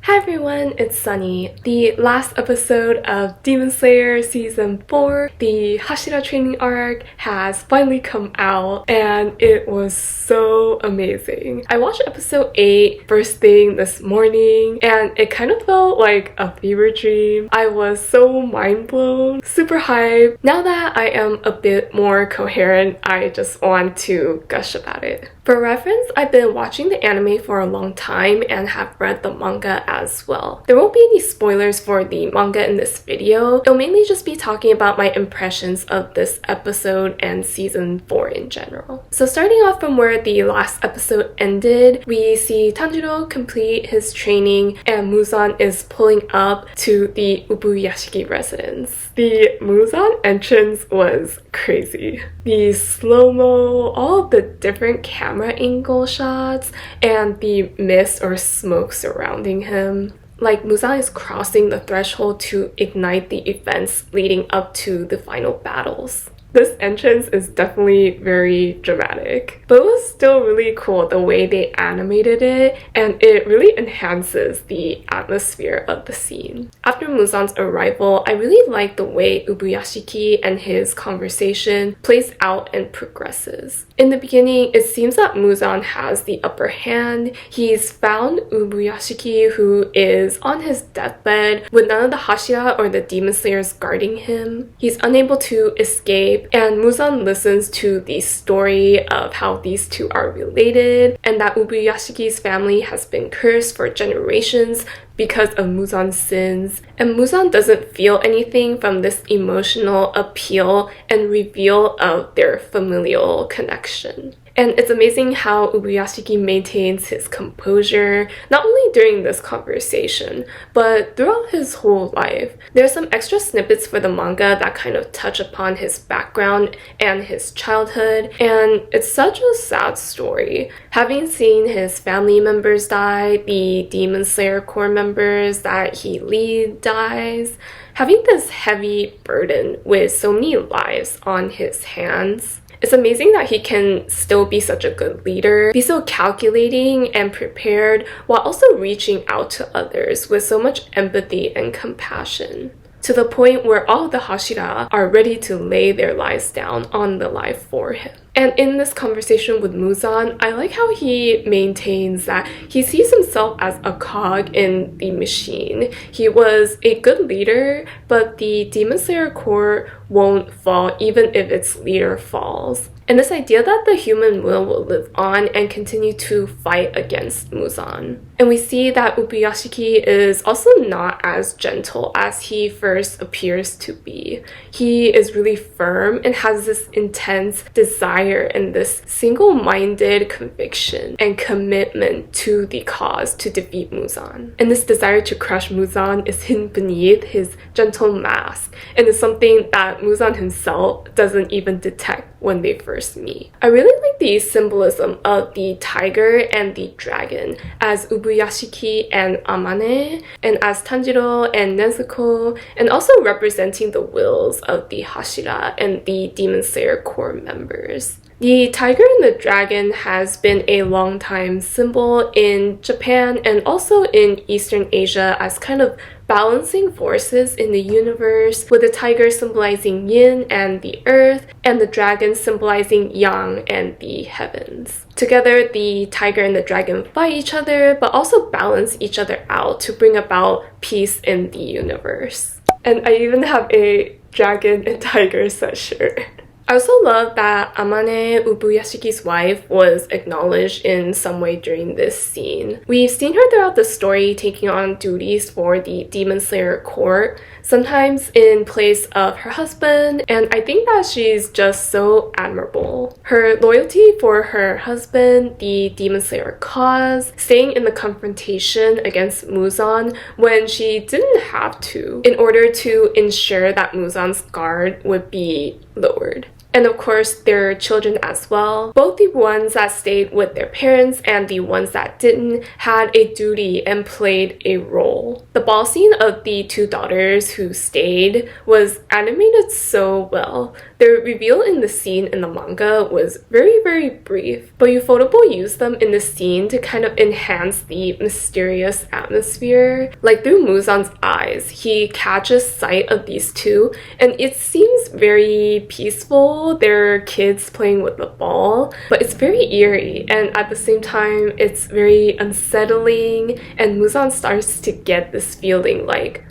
Hi everyone, it's Sunny. The last episode of Demon Slayer Season 4, the Hashira training arc, has finally come out and it was so amazing. I watched episode 8 first thing this morning and it kind of felt like a fever dream. I was so mind blown, super hyped. Now that I am a bit more coherent, I just want to gush about it. For reference, I've been watching the anime for a long time and have read the manga as well. There won't be any spoilers for the manga in this video. It'll mainly just be talking about my impressions of this episode and season 4 in general. So starting off from where the last episode ended, we see Tanjiro complete his training and Muzan is pulling up to the Ubuyashiki residence. The Muzan entrance was crazy. The slow-mo, all of the different camera angle shots, and the mist or smoke surrounding him. Like Muzan is crossing the threshold to ignite the events leading up to the final battles. This entrance is definitely very dramatic, but it was still really cool the way they animated it, and it really enhances the atmosphere of the scene. After Muzan's arrival, I really like the way Ubuyashiki and his conversation plays out and progresses. In the beginning, it seems that Muzan has the upper hand. He's found Ubuyashiki, who is on his deathbed with none of the Hashira or the Demon Slayers guarding him. He's unable to escape, and Muzan listens to the story of how these two are related and that Ubuyashiki's family has been cursed for generations because of Muzan's sins, and Muzan doesn't feel anything from this emotional appeal and reveal of their familial connection. And it's amazing how Ubuyashiki maintains his composure, not only during this conversation, but throughout his whole life. There's some extra snippets for the manga that kind of touch upon his background and his childhood, and it's such a sad story. Having seen his family members die, the Demon Slayer Corps members that he leads dies, having this heavy burden with so many lives on his hands. It's amazing that he can still be such a good leader, be so calculating and prepared, while also reaching out to others with so much empathy and compassion, to the point where all the Hashira are ready to lay their lives down on the line for him. And in this conversation with Muzan, I like how he maintains that he sees himself as a cog in the machine. He was a good leader, but the Demon Slayer Corps won't fall even if its leader falls. And this idea that the human will live on and continue to fight against Muzan. And we see that Ubuyashiki is also not as gentle as he first appears to be. He is really firm and has this intense desire and this single-minded conviction and commitment to the cause to defeat Muzan. And this desire to crush Muzan is hidden beneath his gentle mask, and is something that Muzan himself doesn't even detect when they first meet. I really like the symbolism of the tiger and the dragon as Ubuyashiki and Amane, and as Tanjiro and Nezuko, and also representing the wills of the Hashira and the Demon Slayer Corps members. The tiger and the dragon has been a long-time symbol in Japan and also in Eastern Asia as kind of balancing forces in the universe, with the tiger symbolizing yin and the earth, and the dragon symbolizing yang and the heavens. Together, the tiger and the dragon fight each other, but also balance each other out to bring about peace in the universe. And I even have a dragon and tiger sweatshirt. I also love that Amane, Ubuyashiki's wife, was acknowledged in some way during this scene. We've seen her throughout the story taking on duties for the Demon Slayer Corps, sometimes in place of her husband, and I think that she's just so admirable. Her loyalty for her husband, the Demon Slayer cause, staying in the confrontation against Muzan when she didn't have to, in order to ensure that Muzan's guard would be lowered. And of course, their children as well. Both the ones that stayed with their parents and the ones that didn't had a duty and played a role. The ball scene of the two daughters who stayed was animated so well. Their reveal in the scene in the manga was very brief, but Ufotable used them in the scene to kind of enhance the mysterious atmosphere. Like through Muzan's eyes, he catches sight of these two, and it seems very peaceful. They're kids playing with the ball, but it's very eerie, and at the same time, it's very unsettling, and Muzan starts to get this feeling like,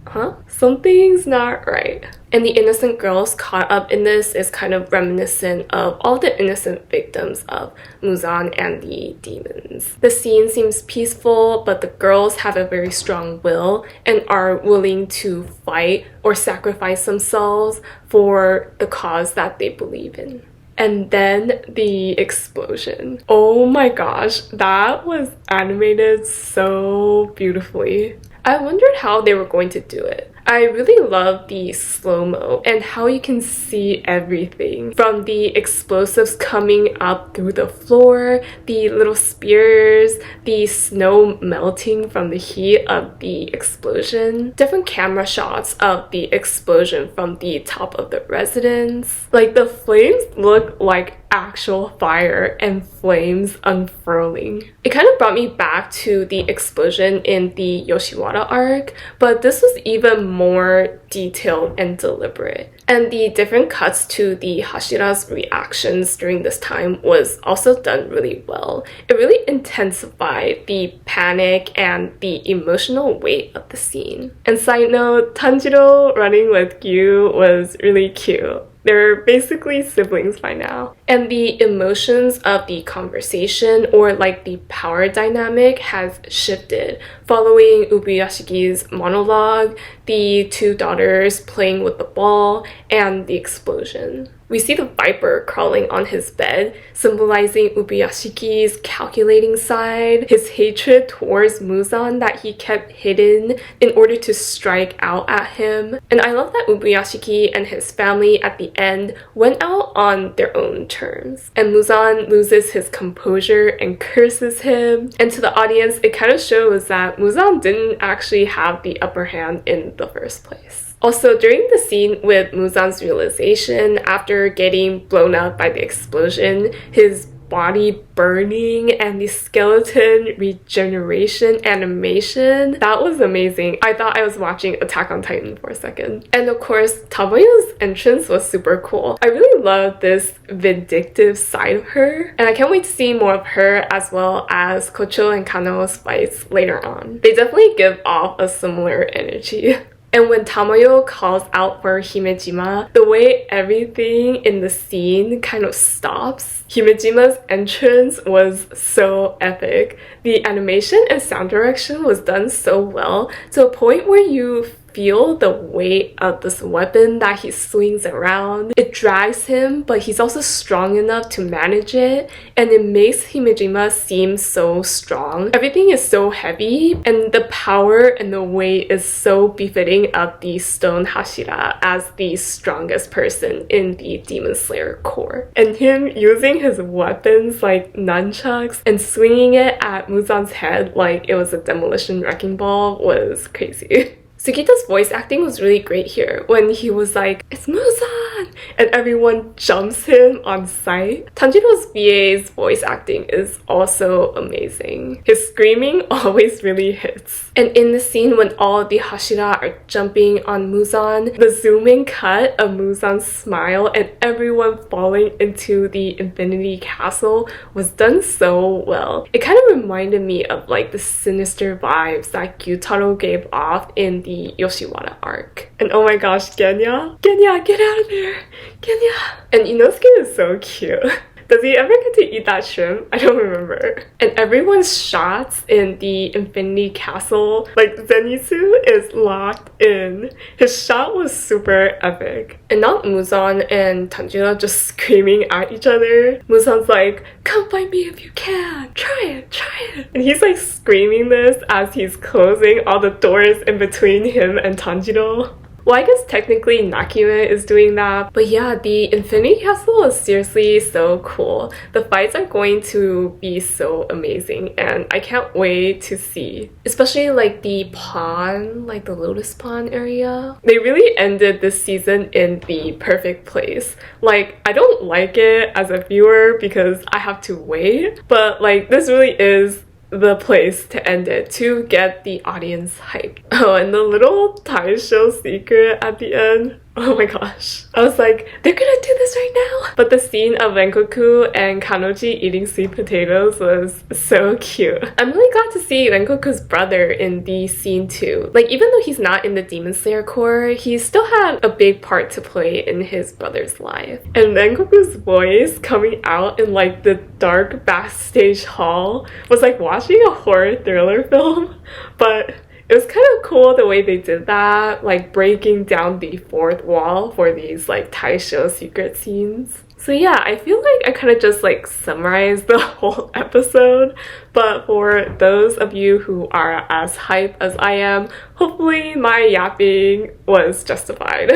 huh? Something's not right. And the innocent girls caught up in this is kind of reminiscent of all the innocent victims of Muzan and the demons. The scene seems peaceful, but the girls have a very strong will and are willing to fight or sacrifice themselves for the cause that they believe in. And then the explosion. Oh my gosh, that was animated so beautifully. I wondered how they were going to do it. I really love the slow-mo and how you can see everything from the explosives coming up through the floor, the little spears, the snow melting from the heat of the explosion, different camera shots of the explosion from the top of the residence. Like the flames look like actual fire and flames unfurling. It kind of brought me back to the explosion in the Yoshiwara arc, but this was even more detailed and deliberate. And the different cuts to the Hashira's reactions during this time was also done really well. It really intensified the panic and the emotional weight of the scene. And side note, Tanjiro running with Gyu was really cute. They're basically siblings by now. And the emotions of the conversation, or like the power dynamic, has shifted following Ubuyashiki's monologue, the two daughters playing with the ball, and the explosion. We see the viper crawling on his bed, symbolizing Ubuyashiki's calculating side, his hatred towards Muzan that he kept hidden in order to strike out at him. And I love that Ubuyashiki and his family at the end went out on their own terms. And Muzan loses his composure and curses him. And to the audience, it kind of shows that Muzan didn't actually have the upper hand in the first place. Also, during the scene with Muzan's realization after getting blown up by the explosion, his body burning and the skeleton regeneration animation, that was amazing. I thought I was watching Attack on Titan for a second. And of course, Tamayo's entrance was super cool. I really love this vindictive side of her, and I can't wait to see more of her as well as Kocho and Kano's fights later on. They definitely give off a similar energy. And when Tamayo calls out for Himejima, the way everything in the scene kind of stops, Himejima's entrance was so epic. The animation and sound direction was done so well to a point where you feel the weight of this weapon that he swings around. It drags him, but he's also strong enough to manage it, and it makes Himejima seem so strong. Everything is so heavy, and the power and the weight is so befitting of the Stone Hashira as the strongest person in the Demon Slayer Corps. And him using his weapons like nunchucks and swinging it at Muzan's head like it was a demolition wrecking ball was crazy. Sugita's voice acting was really great here when he was like, "It's Muzan!" and everyone jumps him on sight. Tanjiro's VA's voice acting is also amazing. His screaming always really hits. And in the scene when all the Hashira are jumping on Muzan, the zoom-in cut of Muzan's smile and everyone falling into the Infinity Castle was done so well. It kind of reminded me of like the sinister vibes that Gyutaro gave off in the Yoshiwara arc. And oh my gosh, Genya, get out of there! Genya! And Inosuke is so cute. Does he ever get to eat that shrimp? I don't remember. And everyone's shots in the Infinity Castle, like Zenitsu is locked in. His shot was super epic. And not Muzan and Tanjiro just screaming at each other. Muzan's like, "Come find me if you can! Try it! And he's like screaming this as he's closing all the doors in between him and Tanjiro. Well, I guess technically Nakime is doing that. But yeah, the Infinity Castle is seriously so cool. The fights are going to be so amazing and I can't wait to see. Especially like the pond, like the Lotus Pond area. They really ended this season in the perfect place. Like, I don't like it as a viewer because I have to wait, but like this really is the place to end it to get the audience hyped. Oh, and the little Taisho secret at the end. Oh my gosh. I was like, they're gonna do this right now! But the scene of Rengoku and Kanoji eating sweet potatoes was so cute. I'm really glad to see Rengoku's brother in the scene too. Like, even though he's not in the Demon Slayer Corps, he still had a big part to play in his brother's life. And Rengoku's voice coming out in like the dark backstage hall was like watching a horror thriller film, but it was kind of cool the way they did that, like breaking down the fourth wall for these like Taisho secret scenes. So yeah, I feel like I kind of just like summarized the whole episode, but for those of you who are as hyped as I am, hopefully my yapping was justified.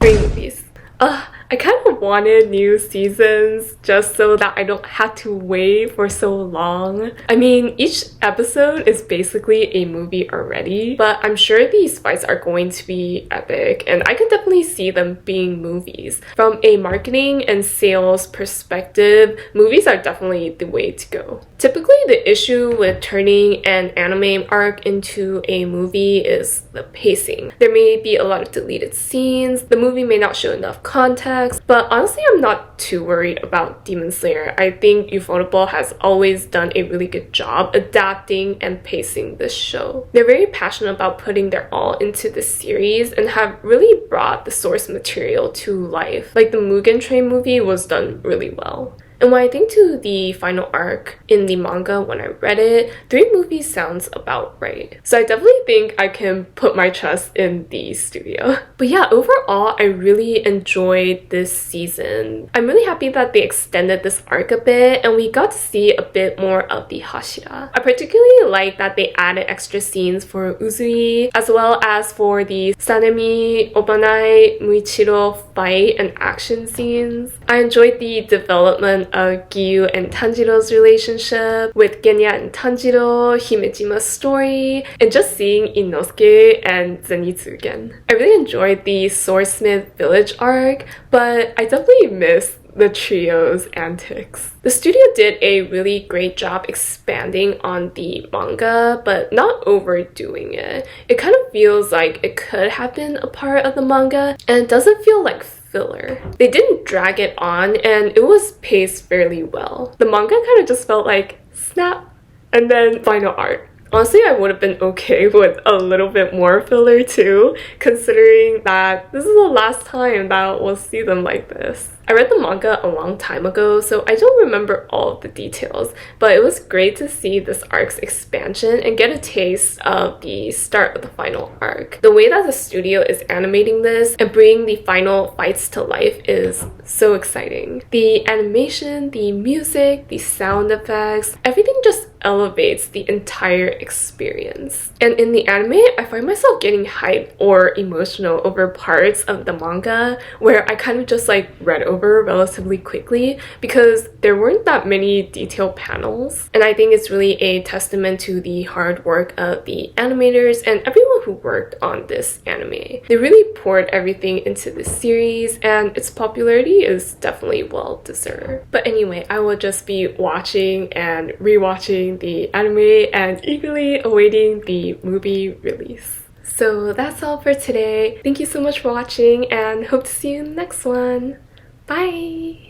3 movies. I kind of wanted new seasons just so that I don't have to wait for so long. I mean, each episode is basically a movie already, but I'm sure these fights are going to be epic and I can definitely see them being movies. From a marketing and sales perspective, movies are definitely the way to go. Typically, the issue with turning an anime arc into a movie is the pacing. There may be a lot of deleted scenes, the movie may not show enough context, but honestly I'm not too worried about Demon Slayer. I think Ufotable has always done a really good job adapting and pacing this show. They're very passionate about putting their all into the series and have really brought the source material to life. Like the Mugen Train movie was done really well. And when I think to the final arc in the manga when I read it, 3 movies sounds about right. So I definitely think I can put my trust in the studio. But yeah, overall, I really enjoyed this season. I'm really happy that they extended this arc a bit and we got to see a bit more of the Hashira. I particularly like that they added extra scenes for Uzui as well as for the Sanemi, Obanai, Muichiro fight and action scenes. I enjoyed the development of Giyu and Tanjiro's relationship, with Genya and Tanjiro, Himejima's story, and just seeing Inosuke and Zenitsu again. I really enjoyed the Swordsmith Village arc, but I definitely miss the trio's antics. The studio did a really great job expanding on the manga, but not overdoing it. It kind of feels like it could have been a part of the manga, and it doesn't feel like filler. They didn't drag it on and it was paced fairly well. The manga kind of just felt like snap and then final art. Honestly, I would have been okay with a little bit more filler too, considering that this is the last time that we'll see them like this. I read the manga a long time ago, so I don't remember all of the details, but it was great to see this arc's expansion and get a taste of the start of the final arc. The way that the studio is animating this and bringing the final fights to life is so exciting. The animation, the music, the sound effects, everything just elevates the entire experience. And in the anime, I find myself getting hyped or emotional over parts of the manga where I kind of just like read over relatively quickly because there weren't that many detailed panels. And I think it's really a testament to the hard work of the animators and everyone who worked on this anime. They really poured everything into this series and its popularity is definitely well deserved. But anyway, I will just be watching and rewatching the anime and eagerly awaiting the movie release. So that's all for today. Thank you so much for watching and hope to see you in the next one. Bye!